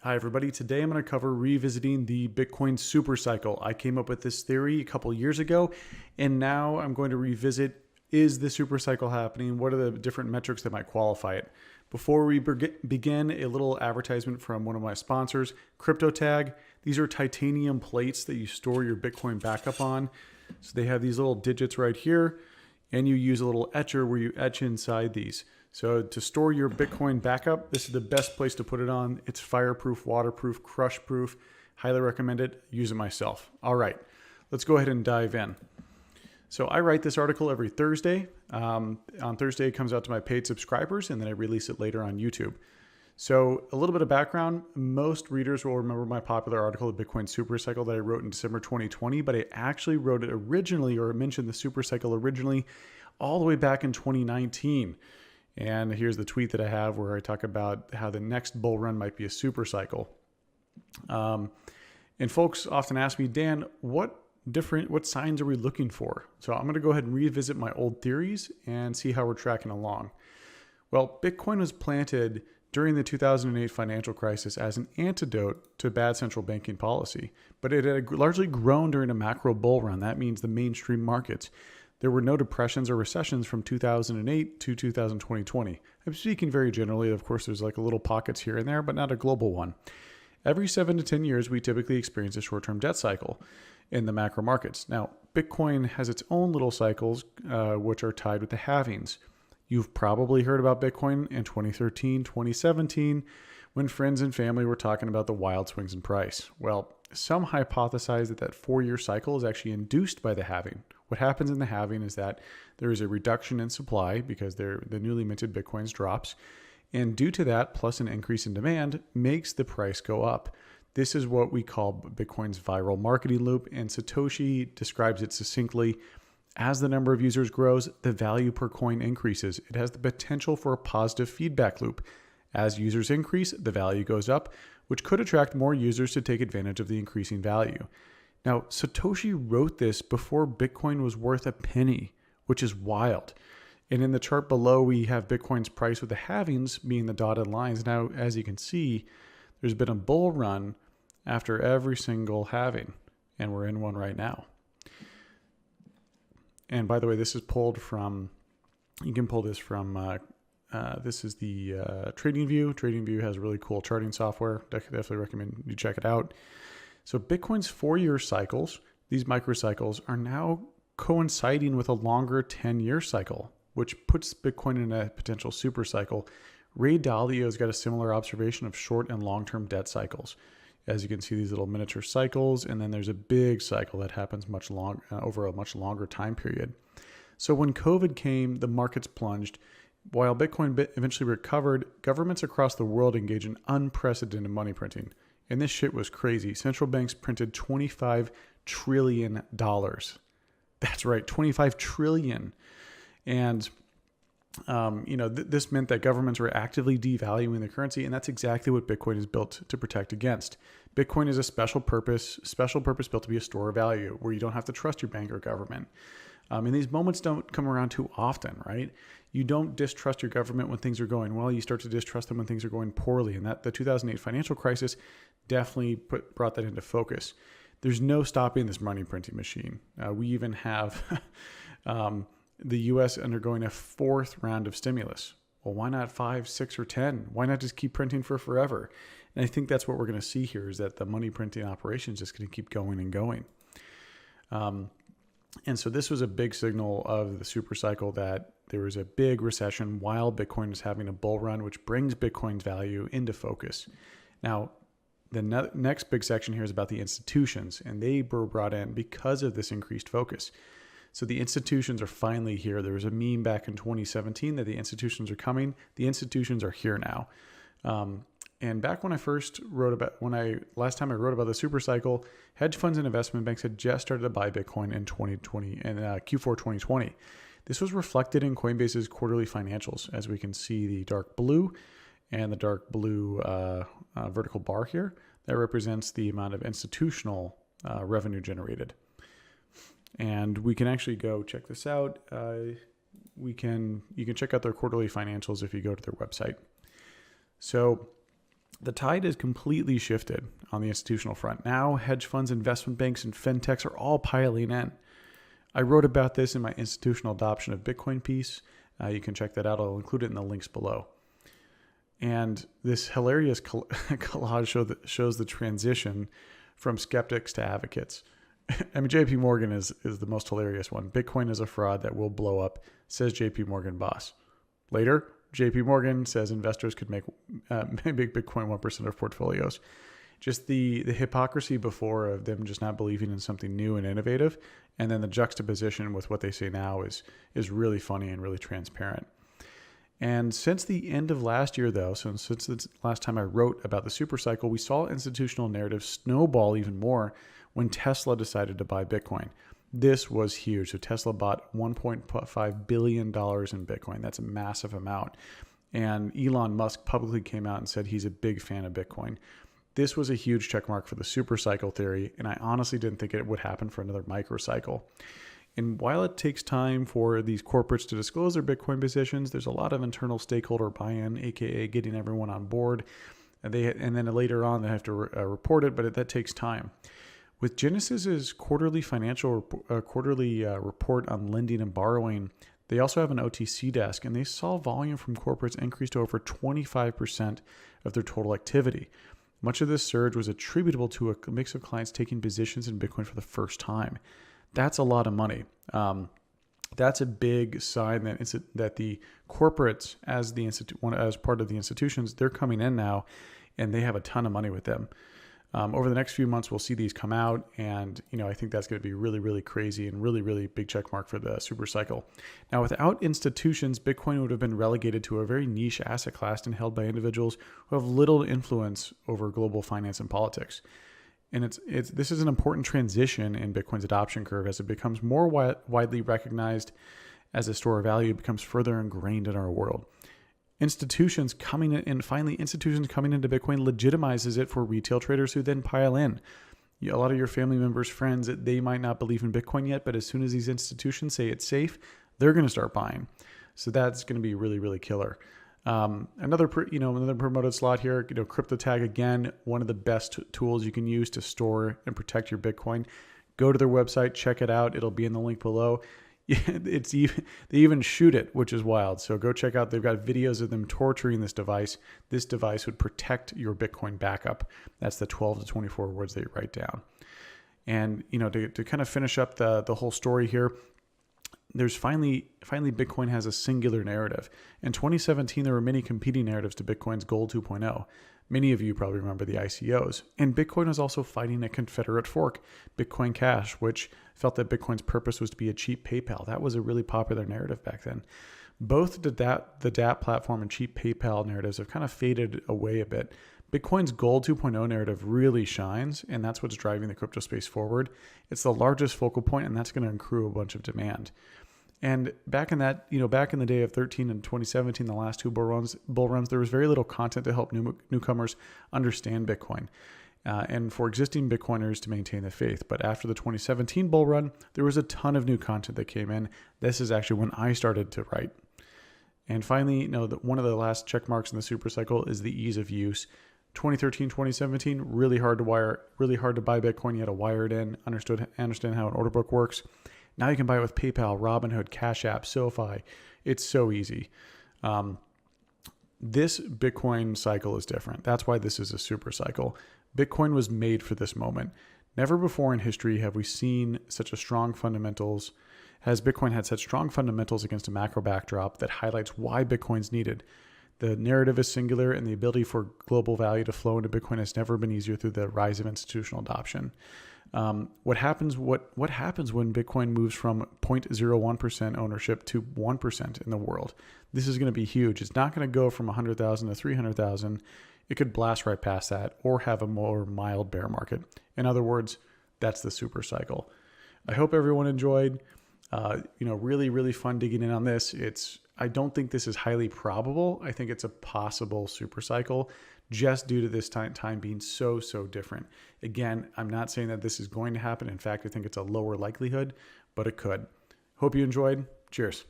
Hi everybody, today I'm going to cover revisiting the Bitcoin SuperCycle. I came up with this theory a couple years ago, and now I'm going to revisit, is the SuperCycle happening? What are the different metrics that might qualify it? Before we begin, a little advertisement from one of my sponsors, CryptoTag. These are titanium plates that you store your Bitcoin backup on. So they have these little digits right here, and you use a little etcher where you etch inside these. So to store your Bitcoin backup, this is the best place to put it on. It's fireproof, waterproof, crush proof. Highly recommend it. Use it myself. All right, let's go ahead and dive in. So I write this article every Thursday. On Thursday, it comes out to my paid subscribers, and then I release it later on YouTube. So a little bit of background. Most readers will remember my popular article, The Bitcoin SuperCycle, that I wrote in December 2020, but I actually wrote it originally, or mentioned the SuperCycle originally, all the way back in 2019. And here's the tweet that I have where I talk about how the next bull run might be a super cycle. And folks often ask me, Dan, what signs are we looking for? So I'm going to go ahead and revisit my old theories and see how we're tracking along. Well, Bitcoin was planted during the 2008 financial crisis as an antidote to bad central banking policy, but it had largely grown during a macro bull run. That means the mainstream markets. There were no depressions or recessions from 2008 to 2020. I'm speaking very generally. Of course, there's like little pockets here and there, but not a global one. Every 7 to 10 years, we typically experience a short-term debt cycle in the macro markets. Now, Bitcoin has its own little cycles, which are tied with the halvings. You've probably heard about Bitcoin in 2013, 2017, when friends and family were talking about the wild swings in price. Well, some hypothesize that 4-year cycle is actually induced by the halving. What happens in the halving is that there is a reduction in supply because the newly minted Bitcoins drops. And due to that, plus an increase in demand, makes the price go up. This is what we call Bitcoin's viral marketing loop. And Satoshi describes it succinctly. As the number of users grows, the value per coin increases. It has the potential for a positive feedback loop. As users increase, the value goes up, which could attract more users to take advantage of the increasing value. Now, Satoshi wrote this before Bitcoin was worth a penny, which is wild. And in the chart below, we have Bitcoin's price with the halvings being the dotted lines. Now, as you can see, there's been a bull run after every single halving, and we're in one right now. And by the way, this is pulled from, you can pull this from, this is the TradingView. TradingView has really cool charting software. Definitely recommend you check it out. So Bitcoin's 4-year cycles, these microcycles, are now coinciding with a longer 10-year cycle, which puts Bitcoin in a potential super cycle. Ray Dalio's got a similar observation of short and long-term debt cycles. As you can see, these little miniature cycles, and then there's a big cycle that happens much long over a much longer time period. So when COVID came, the markets plunged. While Bitcoin eventually recovered, governments across the world engaged in unprecedented money printing. And this shit was crazy. Central banks printed $25 trillion. That's right, $25 trillion. And, this meant that governments were actively devaluing the currency, and that's exactly what Bitcoin is built to protect against. Bitcoin is a special purpose built to be a store of value where you don't have to trust your bank or government. And these moments don't come around too often, right? You don't distrust your government when things are going well. You start to distrust them when things are going poorly. And that the 2008 financial crisis definitely brought that into focus. There's no stopping this money printing machine. We even have the U.S. undergoing a 4th round of stimulus. Well, why not 5, 6, or 10? Why not just keep printing for forever? And I think that's what we're going to see here is that the money printing operation is just going to keep going and going. And so this was a big signal of the super cycle that there was a big recession while Bitcoin is having a bull run, which brings Bitcoin's value into focus. Now, the next big section here is about the institutions, and they were brought in because of this increased focus. So the institutions are finally here. There was a meme back in 2017 that the institutions are coming. The institutions are here now. And back when I first wrote about, last time I wrote about the super cycle, hedge funds and investment banks had just started to buy Bitcoin in 2020 and Q4 2020. This was reflected in Coinbase's quarterly financials, as we can see the dark blue and the dark blue vertical bar here. That represents the amount of institutional revenue generated. And we can actually go check this out. You can check out their quarterly financials if you go to their website. So The tide has completely shifted on the institutional front. Now, hedge funds, investment banks, and fintechs are all piling in. I wrote about this in my institutional adoption of Bitcoin piece. You can check that out. I'll include it in the links below. And this hilarious collage shows the transition from skeptics to advocates. I mean, JP Morgan is the most hilarious one. Bitcoin is a fraud that will blow up, says JP Morgan boss. Later, JP Morgan says investors could make Bitcoin 1% of portfolios. Just the hypocrisy before of them just not believing in something new and innovative, and then the juxtaposition with what they say now is really funny and really transparent. And since the end of last year, though, since the last time I wrote about the supercycle, we saw institutional narrative snowball even more when Tesla decided to buy Bitcoin. This was huge. So Tesla bought $1.5 billion in Bitcoin. That's a massive amount. And Elon Musk publicly came out and said he's a big fan of Bitcoin. This was a huge checkmark for the supercycle theory, and I honestly didn't think it would happen for another microcycle. And while it takes time for these corporates to disclose their Bitcoin positions, there's a lot of internal stakeholder buy-in, aka getting everyone on board. And then later on they have to report it, but that takes time. With Genesis's quarterly report on lending and borrowing, they also have an OTC desk, and they saw volume from corporates increase to over 25% of their total activity. Much of this surge was attributable to a mix of clients taking positions in Bitcoin for the first time. That's a lot of money. That's a big sign that the corporates, as part of the institutions, they're coming in now, and they have a ton of money with them. Over the next few months, we'll see these come out, and I think that's going to be really, really crazy and really, really big check mark for the super cycle. Now, without institutions, Bitcoin would have been relegated to a very niche asset class and held by individuals who have little influence over global finance and politics. And this is an important transition in Bitcoin's adoption curve as it becomes more widely recognized as a store of value. It becomes further ingrained in our world. Institutions coming into Bitcoin legitimizes it for retail traders who then pile in. A lot of your family members, friends, they might not believe in Bitcoin yet, but as soon as these institutions say it's safe, they're going to start buying. So that's going to be really, really killer. Another promoted slot here, CryptoTag, again, one of the best tools you can use to store and protect your Bitcoin. Go to their website, check it out. It'll be in the link below. They even shoot it, which is wild. So go check out. They've got videos of them torturing this device. This device would protect your Bitcoin backup. That's the 12 to 24 words that you write down. And to kind of finish up the whole story here, there's finally Bitcoin has a singular narrative. In 2017, there were many competing narratives to Bitcoin's Gold 2.0. Many of you probably remember the ICOs. And Bitcoin was also fighting a Confederate fork, Bitcoin Cash, which felt that Bitcoin's purpose was to be a cheap PayPal. That was a really popular narrative back then. Both the dApp platform and cheap PayPal narratives have kind of faded away a bit. Bitcoin's Gold 2.0 narrative really shines, and that's what's driving the crypto space forward. It's the largest focal point, and that's going to accrue a bunch of demand. And back in the day of 13 and 2017, the last two bull runs, there was very little content to help newcomers understand Bitcoin and for existing Bitcoiners to maintain the faith. But after the 2017 bull run, there was a ton of new content that came in. This is actually when I started to write. And finally, one of the last check marks in the super cycle is the ease of use. 2013, 2017, really hard to buy Bitcoin. You had to wire it in, understand how an order book works. Now you can buy it with PayPal, Robinhood, Cash App, SoFi. It's so easy. This Bitcoin cycle is different. That's why this is a super cycle. Bitcoin was made for this moment. Never before in history have we seen such a strong fundamentals. Has Bitcoin had such strong fundamentals against a macro backdrop that highlights why Bitcoin's needed? The narrative is singular, and the ability for global value to flow into Bitcoin has never been easier through the rise of institutional adoption. What happens when Bitcoin moves from 0.01% ownership to 1% in the world? This is going to be huge. It's not going to go from 100,000 to 300,000. It could blast right past that or have a more mild bear market. In other words, that's the super cycle. I hope everyone enjoyed. Really, really fun digging in on this. I don't think this is highly probable. I think it's a possible super cycle just due to this time being so different. Again, I'm not saying that this is going to happen. In fact, I think it's a lower likelihood, but it could. Hope you enjoyed. Cheers.